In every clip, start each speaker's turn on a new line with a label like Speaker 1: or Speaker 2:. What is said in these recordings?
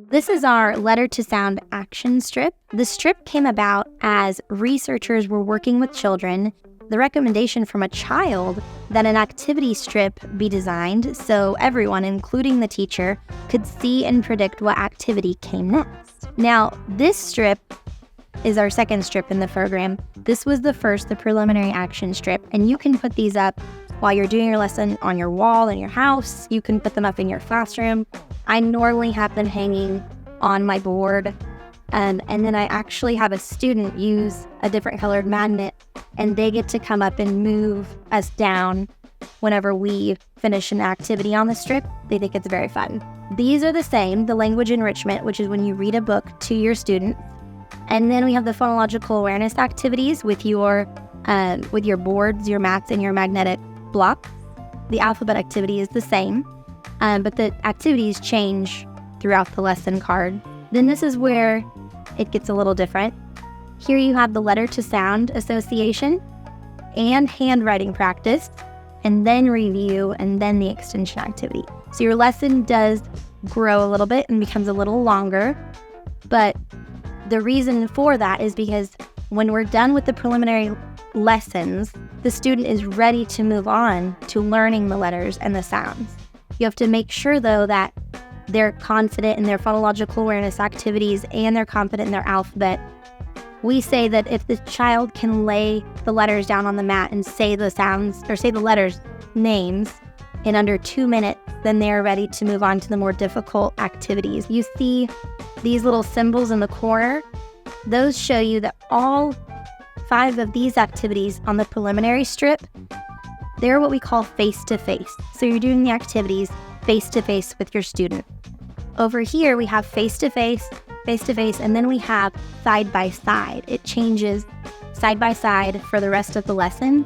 Speaker 1: This is our letter to sound action strip. The strip came about as researchers were working with children. The recommendation from a child that an activity strip be designed so everyone, including the teacher, could see and predict what activity came next. Now, this strip is our second strip in the program. This was the preliminary action strip, and you can put these up while you're doing your lesson on your wall in your house. You can put them up in your classroom. I normally have them hanging on my board, and then I actually have a student use a different colored magnet, and they get to come up and move us down whenever we finish an activity on the strip. They think it's very fun. These are the same, the language enrichment, which is when you read a book to your students. And then we have the phonological awareness activities with your boards, your mats, and your magnetic blocks. The alphabet activity is the same, but the activities change throughout the lesson card. Then this is where it gets a little different. Here you have the letter to sound association and handwriting practice, and then review, and then the extension activity. So your lesson does grow a little bit and becomes a little longer, but the reason for that is because when we're done with the preliminary lessons, the student is ready to move on to learning the letters and the sounds. You have to make sure, though, that they're confident in their phonological awareness activities and they're confident in their alphabet. We say that if the child can lay the letters down on the mat and say the sounds, or say the letters' names in under 2 minutes, then they're ready to move on to the more difficult activities. You see these little symbols in the corner. Those show you that all 5 of these activities on the preliminary strip, they're what we call face-to-face. So you're doing the activities face-to-face with your student. Over here, we have face-to-face, face-to-face, and then we have side-by-side. It changes side-by-side for the rest of the lesson.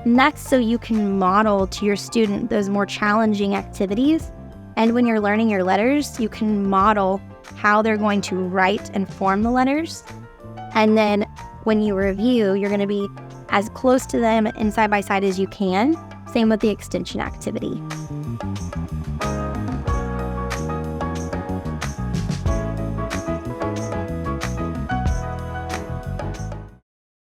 Speaker 1: And that's so you can model to your student those more challenging activities. And when you're learning your letters, you can model how they're going to write and form the letters. And then when you review, you're going to be as close to them in side-by-side as you can. Same with the extension activity.